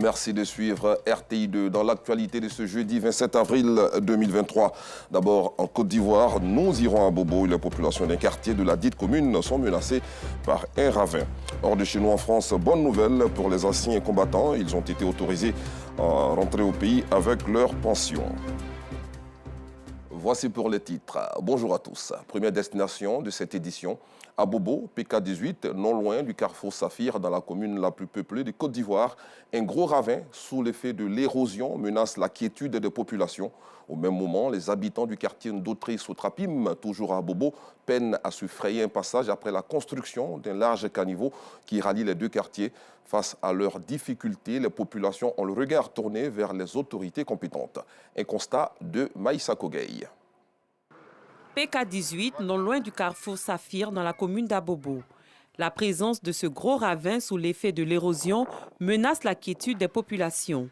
Merci de suivre RTI2 dans l'actualité de ce jeudi 27 avril 2023. D'abord, en Côte d'Ivoire, nous irons à Bobo. Les populations d'un quartier de la dite commune sont menacées par un ravin. Hors de chez nous en France, bonne nouvelle pour les anciens combattants. Ils ont été autorisés à rentrer au pays avec leur pension. Voici pour les titres. Bonjour à tous. Première destination de cette édition, à Bobo, PK18, non loin du carrefour Saphir, dans la commune la plus peuplée de Côte d'Ivoire. Un gros ravin, sous l'effet de l'érosion, menace la quiétude des populations. Au même moment, les habitants du quartier Ndotri-Sotrapim, toujours à Bobo, peinent à se frayer un passage après la construction d'un large caniveau qui rallie les deux quartiers. Face à leurs difficultés, les populations ont le regard tourné vers les autorités compétentes. Un constat de Maïssa Kogueï. PK18, non loin du carrefour Saphir, dans la commune d'Abobo. La présence de ce gros ravin sous l'effet de l'érosion menace la quiétude des populations.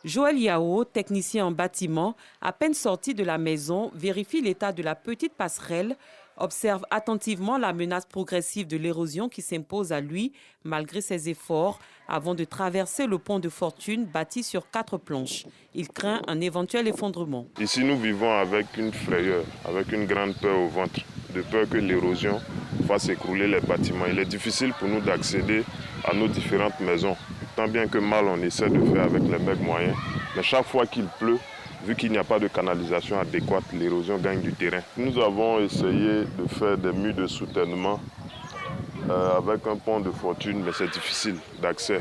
Joël Yao, technicien en bâtiment, à peine sorti de la maison, vérifie l'état de la petite passerelle, observe attentivement la menace progressive de l'érosion qui s'impose à lui, malgré ses efforts, avant de traverser le pont de Fortune bâti sur 4 planches. Il craint un éventuel effondrement. Ici, nous vivons avec une frayeur, avec une grande peur au ventre, de peur que l'érosion fasse écrouler les bâtiments. Il est difficile pour nous d'accéder à nos différentes maisons. Tant bien que mal, on essaie de faire avec les mecs moyens. Mais chaque fois qu'il pleut, vu qu'il n'y a pas de canalisation adéquate, l'érosion gagne du terrain. Nous avons essayé de faire des murs de soutènement avec un pont de Fortune, mais c'est difficile d'accès.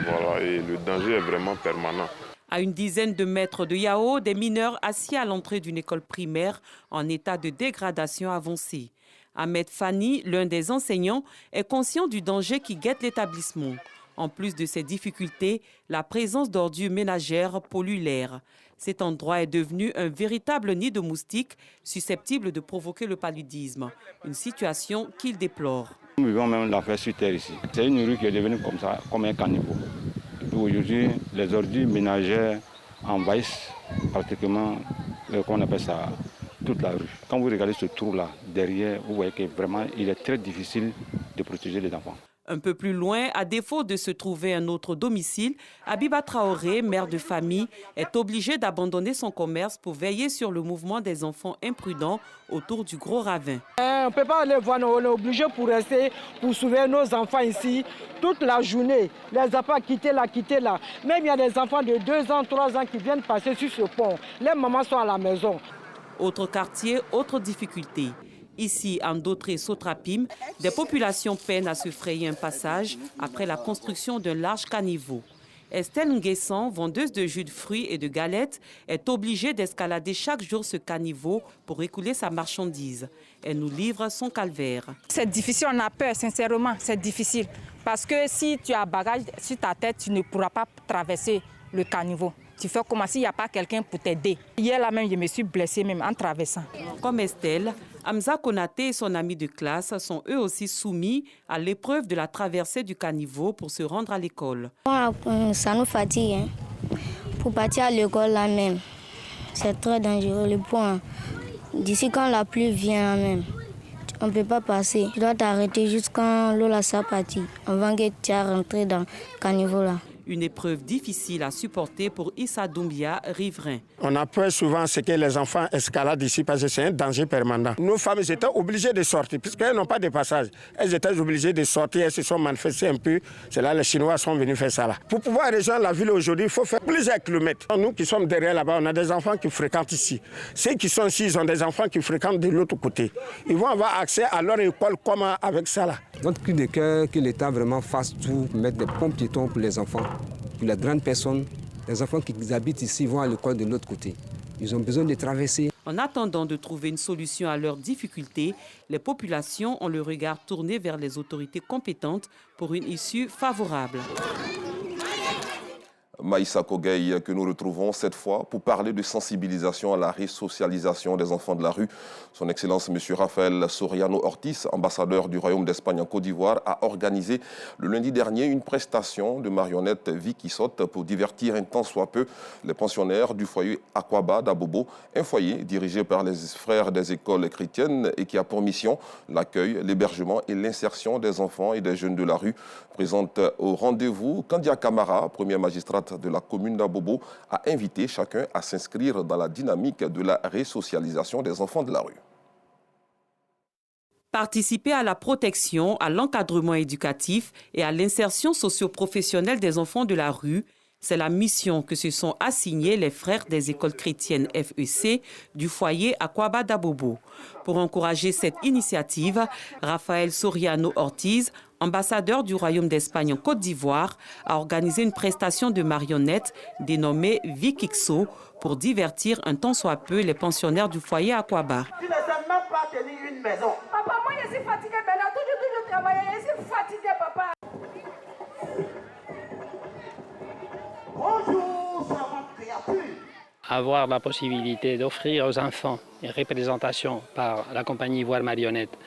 Voilà, et le danger est vraiment permanent. À une dizaine de mètres de Yao, des mineurs assis à l'entrée d'une école primaire en état de dégradation avancée. Ahmed Fani, l'un des enseignants, est conscient du danger qui guette l'établissement. En plus de ces difficultés, la présence d'ordures ménagères pollue l'air. Cet endroit est devenu un véritable nid de moustiques susceptible de provoquer le paludisme, une situation qu'il déplore. Nous vivons même l'enfer sur terre ici. C'est une rue qui est devenue comme ça, comme un caniveau. Aujourd'hui, les ordures ménagères envahissent pratiquement, qu'on appelle ça, toute la rue. Quand vous regardez ce trou-là, derrière, vous voyez que vraiment, il est très difficile de protéger les enfants. Un peu plus loin, à défaut de se trouver un autre domicile, Abiba Traoré, mère de famille, est obligée d'abandonner son commerce pour veiller sur le mouvement des enfants imprudents autour du gros ravin. On ne peut pas aller voir, on est obligé pour rester, pour sauver nos enfants ici toute la journée. Les enfants quitter là. Même il y a des enfants de 2 ans, 3 ans qui viennent passer sur ce pont. Les mamans sont à la maison. Autre quartier, autre difficulté. Ici, en Ndotri-Sotrapim, des populations peinent à se frayer un passage après la construction d'un large caniveau. Estelle Nguessan, vendeuse de jus de fruits et de galettes, est obligée d'escalader chaque jour ce caniveau pour écouler sa marchandise. Elle nous livre son calvaire. C'est difficile, on a peur, sincèrement, c'est difficile. Parce que si tu as bagage sur ta tête, tu ne pourras pas traverser le caniveau. Tu fais comme s'il n'y a pas quelqu'un pour t'aider. Hier là même, je me suis blessée même en traversant. Comme Estelle, Hamza Konaté et son ami de classe sont eux aussi soumis à l'épreuve de la traversée du caniveau pour se rendre à l'école. Ça nous fatigue. Pour partir à l'école là même, c'est très dangereux. Le point, d'ici quand la pluie vient même, on ne peut pas passer. Tu dois t'arrêter jusqu'à l'eau là ça partit, avant que tu aies rentré dans le caniveau là. Une épreuve difficile à supporter pour Issa Doumbia, riverain. On a peur souvent ce que les enfants escaladent ici parce que c'est un danger permanent. Nos femmes étaient obligées de sortir puisqu'elles n'ont pas de passage. Elles étaient obligées de sortir, elles se sont manifestées un peu. C'est là que les Chinois sont venus faire ça là. Pour pouvoir rejoindre la ville aujourd'hui, il faut faire plusieurs kilomètres. Nous qui sommes derrière là-bas, on a des enfants qui fréquentent ici. Ceux qui sont ici, ils ont des enfants qui fréquentent de l'autre côté. Ils vont avoir accès à leur école comment avec ça là. Notre cri de cœur, que l'État vraiment fasse tout, mettre des ponts piétons pour les enfants. Pour les grandes personnes, les enfants qui habitent ici vont à l'école de l'autre côté. Ils ont besoin de traverser. En attendant de trouver une solution à leurs difficultés, les populations ont le regard tourné vers les autorités compétentes pour une issue favorable. Maïssa Kogueï, que nous retrouvons cette fois pour parler de sensibilisation à la resocialisation des enfants de la rue. Son Excellence M. Rafael Soriano Ortiz, ambassadeur du Royaume d'Espagne en Côte d'Ivoire, a organisé le lundi dernier une prestation de marionnettes Vicky Saute pour divertir un tant soit peu les pensionnaires du foyer Aquaba d'Abobo, un foyer dirigé par les frères des écoles chrétiennes et qui a pour mission l'accueil, l'hébergement et l'insertion des enfants et des jeunes de la rue. Présente au rendez-vous Kandia Kamara, première magistrate présidente de la commune d'Abobo a invité chacun à s'inscrire dans la dynamique de la resocialisation des enfants de la rue. Participer à la protection, à l'encadrement éducatif et à l'insertion socio-professionnelle des enfants de la rue, c'est la mission que se sont assignés les frères des écoles chrétiennes FEC du foyer Akwaba d'Abobo. Pour encourager cette initiative, Raphaël Soriano Ortiz, ambassadeur du Royaume d'Espagne en Côte d'Ivoire, a organisé une prestation de marionnettes dénommée Vikixo pour divertir un tant soit peu les pensionnaires du foyer Akwaba. Tu ne sais même pas tenir une maison. Papa, moi je suis fatigué maintenant, toujours travailler, je suis fatigué, papa. Bonjour, charmante créature. Avoir la possibilité d'offrir aux enfants une représentation par la compagnie Ivoire Marionnette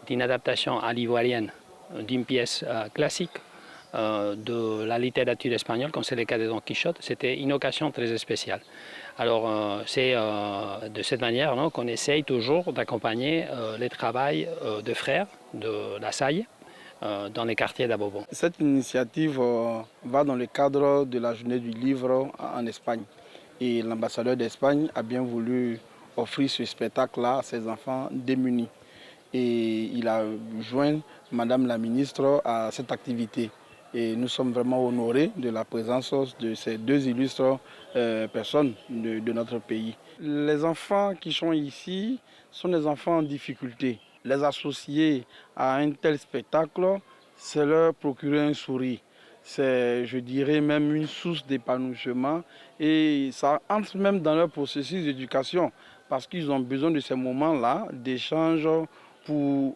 d'une adaptation à l'ivoirienne d'une pièce classique de la littérature espagnole, comme c'est le cas de Don Quichotte, c'était une occasion très spéciale. Alors c'est de cette manière qu'on essaye toujours d'accompagner le travail de frères de la Salle dans les quartiers d'Abobo. Cette initiative va dans le cadre de la journée du livre en Espagne. Et l'ambassadeur d'Espagne a bien voulu offrir ce spectacle-là à ses enfants démunis. Et il a joint Madame la ministre à cette activité. Et nous sommes vraiment honorés de la présence de ces deux illustres personnes de notre pays. Les enfants qui sont ici sont des enfants en difficulté. Les associer à un tel spectacle, c'est leur procurer un sourire. C'est, je dirais, même une source d'épanouissement et ça entre même dans leur processus d'éducation parce qu'ils ont besoin de ces moments-là d'échange pour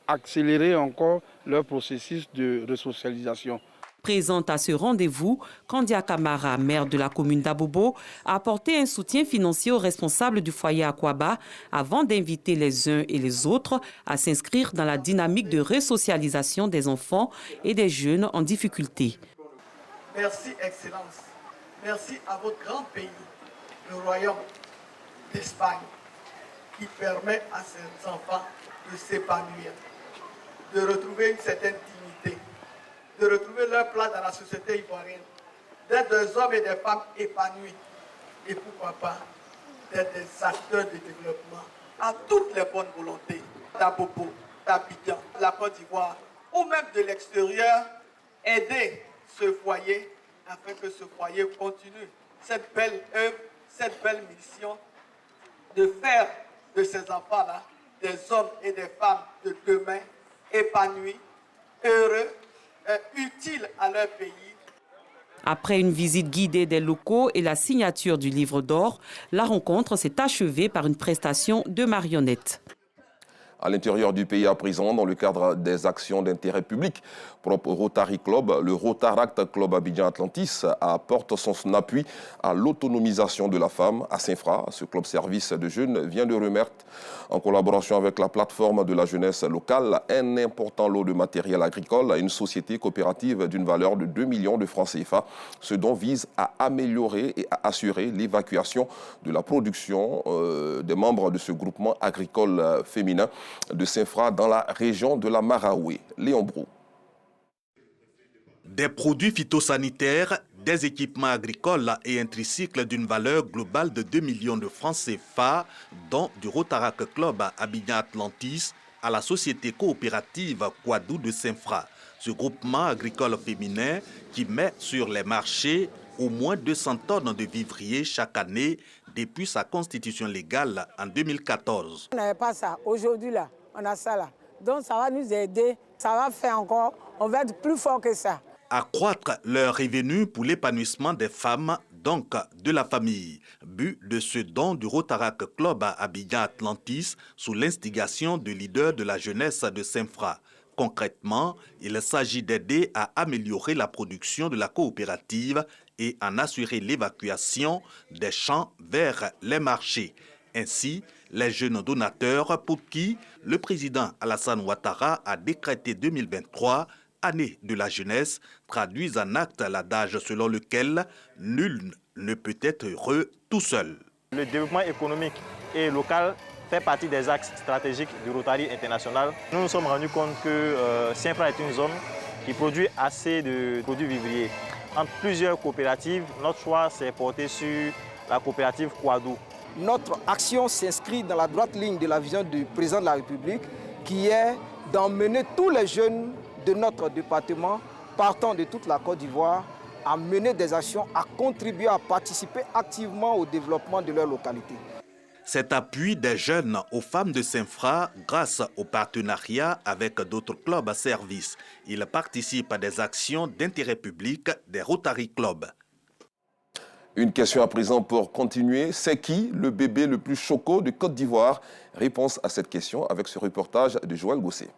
accélérer encore leur processus de resocialisation. Présente à ce rendez-vous, Kandia Kamara, maire de la commune d'Abobo, a apporté un soutien financier aux responsables du foyer Akwaba avant d'inviter les uns et les autres à s'inscrire dans la dynamique de resocialisation des enfants et des jeunes en difficulté. Merci, Excellence. Merci à votre grand pays, le Royaume d'Espagne, qui permet à ces enfants de s'épanouir, de retrouver une certaine dignité, de retrouver leur place dans la société ivoirienne, d'être des hommes et des femmes épanouis et pourquoi pas d'être des acteurs de développement à toutes les bonnes volontés d'Abobo, d'Abidjan, de la Côte d'Ivoire ou même de l'extérieur, aider ce foyer afin que ce foyer continue cette belle œuvre, cette belle mission de faire de ces enfants-là des hommes et des femmes de demain épanouis, heureux, utiles à leur pays. Après une visite guidée des locaux et la signature du livre d'or, la rencontre s'est achevée par une prestation de marionnettes. À l'intérieur du pays à présent, dans le cadre des actions d'intérêt public propres au Rotary Club, le Rotaract Club Abidjan Atlantis apporte son appui à l'autonomisation de la femme à Saint-Fra. Ce club service de jeunes vient de remettre, en collaboration avec la plateforme de la jeunesse locale, un important lot de matériel agricole à une société coopérative d'une valeur de 2 millions de francs CFA, ce dont vise à améliorer et à assurer l'évacuation de la production des membres de ce groupement agricole féminin de Saint-Fra dans la région de la Maraoué. Léon Brou. Des produits phytosanitaires, des équipements agricoles et un tricycle d'une valeur globale de 2 millions de francs CFA, dont du Rotaract Club Abidjan Atlantis à la société coopérative Kouadou de Saint-Fra. Ce groupement agricole féminin qui met sur les marchés au moins 200 tonnes de vivriers chaque année depuis sa constitution légale en 2014. On n'avait pas ça. Aujourd'hui, là, on a ça là. Donc ça va nous aider, ça va faire encore, on va être plus fort que ça. Accroître leurs revenus pour l'épanouissement des femmes, donc de la famille. But de ce don du Rotaract Club Abidjan Atlantis sous l'instigation du leader de la jeunesse de Saint-Fra. Concrètement, il s'agit d'aider à améliorer la production de la coopérative et en assurer l'évacuation des champs vers les marchés. Ainsi, les jeunes donateurs pour qui le président Alassane Ouattara a décrété 2023 année de la jeunesse traduisent en acte l'adage selon lequel nul ne peut être heureux tout seul. Le développement économique et local fait partie des axes stratégiques du Rotary international. Nous nous sommes rendus compte que Saint-Fra est une zone qui produit assez de produits vivriers. entre plusieurs coopératives. Notre choix s'est porté sur la coopérative Kouadou. Notre action s'inscrit dans la droite ligne de la vision du président de la République qui est d'emmener tous les jeunes de notre département, partant de toute la Côte d'Ivoire, à mener des actions, à contribuer, à participer activement au développement de leur localité. Cet appui des jeunes aux femmes de Saint-Fra grâce au partenariat avec d'autres clubs à service. Ils participent à des actions d'intérêt public des Rotary Club. Une question à présent pour continuer. C'est qui le bébé le plus choco de Côte d'Ivoire? Réponse à cette question avec ce reportage de Joël Gosset.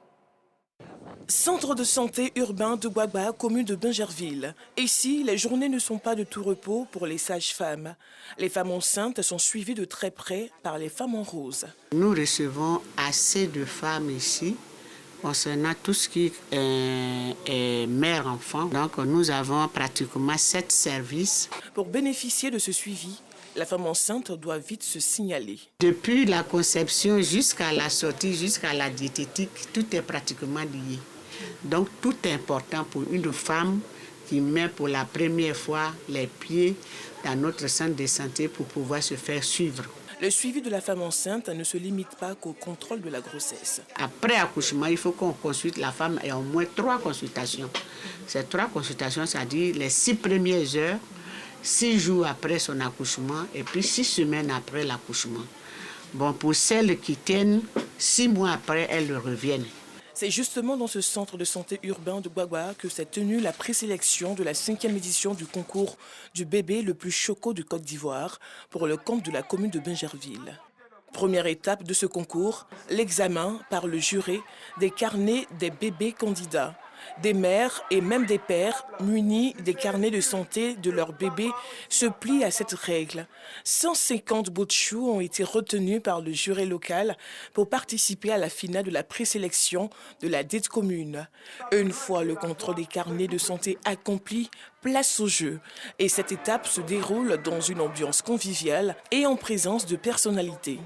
Centre de santé urbain de Gbagba, commune de Bingerville. Ici, les journées ne sont pas de tout repos pour les sages-femmes. Les femmes enceintes sont suivies de très près par les femmes en rose. Nous recevons assez de femmes ici concernant tout ce qui est mère-enfant. Donc nous avons pratiquement 7 services. Pour bénéficier de ce suivi, la femme enceinte doit vite se signaler. Depuis la conception jusqu'à la sortie, jusqu'à la diététique, tout est pratiquement lié. Donc tout est important pour une femme qui met pour la première fois les pieds dans notre centre de santé pour pouvoir se faire suivre. Le suivi de la femme enceinte ne se limite pas qu'au contrôle de la grossesse. Après accouchement, il faut qu'on consulte la femme et au moins 3 consultations. Ces 3 consultations, c'est-à-dire les 6 premières heures, 6 jours après son accouchement et puis 6 semaines après l'accouchement. Bon, pour celles qui tiennent, 6 mois après, elles reviennent. C'est justement dans ce centre de santé urbain de Gbagba que s'est tenue la présélection de la 5e édition du concours du bébé le plus choco de Côte d'Ivoire pour le compte de la commune de Bingerville. Première étape de ce concours, l'examen par le jury des carnets des bébés candidats. Des mères et même des pères munis des carnets de santé de leurs bébés se plient à cette règle. 150 bouts de choux ont été retenus par le jury local pour participer à la finale de la présélection de la dite commune. Une fois le contrôle des carnets de santé accompli, place au jeu. Et cette étape se déroule dans une ambiance conviviale et en présence de personnalités.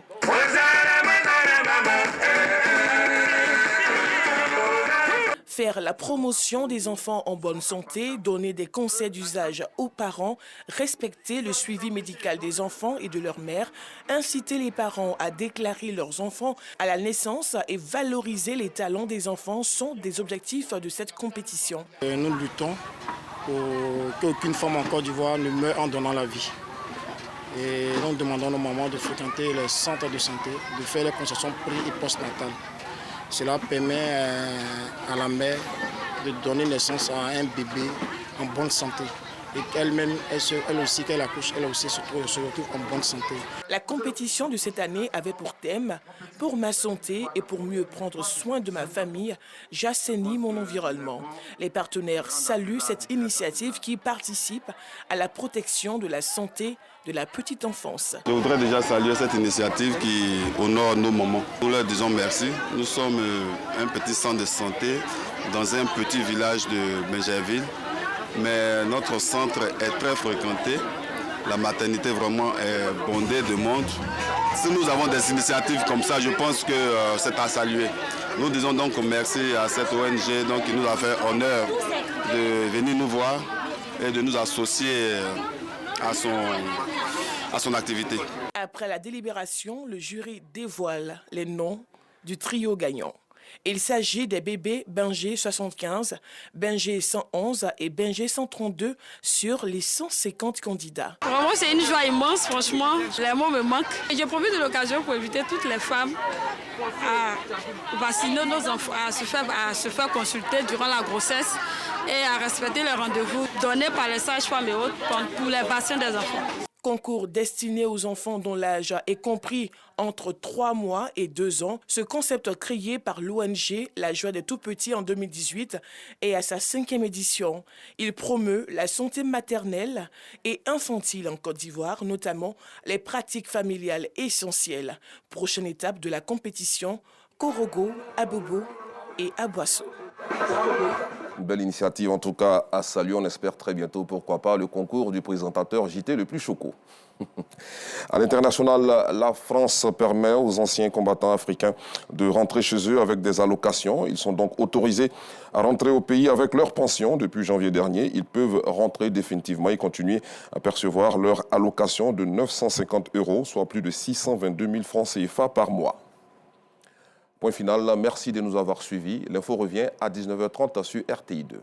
Faire la promotion des enfants en bonne santé, donner des conseils d'usage aux parents, respecter le suivi médical des enfants et de leur mère, inciter les parents à déclarer leurs enfants à la naissance et valoriser les talents des enfants sont des objectifs de cette compétition. Nous luttons pour qu'aucune femme en Côte d'Ivoire ne meure en donnant la vie. Et nous demandons aux mamans de fréquenter les centres de santé, de faire les consultations pré- et postnatales. Cela permet à la mère de donner naissance à un bébé en bonne santé. Et qu'elle-même, elle aussi, qu'elle accouche, elle aussi se retrouve en bonne santé. La compétition de cette année avait pour thème « Pour ma santé et pour mieux prendre soin de ma famille, j'assainis mon environnement ». Les partenaires saluent cette initiative qui participe à la protection de la santé de la petite enfance. Je voudrais déjà saluer cette initiative qui honore nos mamans. Nous leur disons merci. Nous sommes un petit centre de santé dans un petit village de Bingerville. Mais notre centre est très fréquenté. La maternité vraiment est bondée de monde. Si nous avons des initiatives comme ça, je pense que c'est à saluer. Nous disons donc merci à cette ONG donc, qui nous a fait honneur de venir nous voir et de nous associer à son activité. Après la délibération, le jury dévoile les noms du trio gagnant. Il s'agit des bébés Benjé 75, Benjé 111 et Benjé 132 sur les 150 candidats. Vraiment, c'est une joie immense, franchement. Les mots me manquent. Je profite de l'occasion pour inviter toutes les femmes à vacciner nos enfants, à se faire consulter durant la grossesse et à respecter les rendez-vous donnés par les sages-femmes et autres pour les vaccins des enfants. Concours destiné aux enfants dont l'âge est compris entre 3 mois et 2 ans. Ce concept créé par l'ONG La Joie des Tout-Petits en 2018 est à sa 5e édition. Il promeut la santé maternelle et infantile en Côte d'Ivoire, notamment les pratiques familiales essentielles. Prochaine étape de la compétition, Korogo, Abobo et Aboisseau. Une belle initiative, en tout cas, à saluer. On espère très bientôt, pourquoi pas, le concours du présentateur JT le plus choco. À l'international, la France permet aux anciens combattants africains de rentrer chez eux avec des allocations. Ils sont donc autorisés à rentrer au pays avec leur pension. Depuis janvier dernier, ils peuvent rentrer définitivement et continuer à percevoir leur allocation de 950 €, soit plus de 622 000 francs CFA par mois. Point final, merci de nous avoir suivis. L'info revient à 19h30 sur RTI2.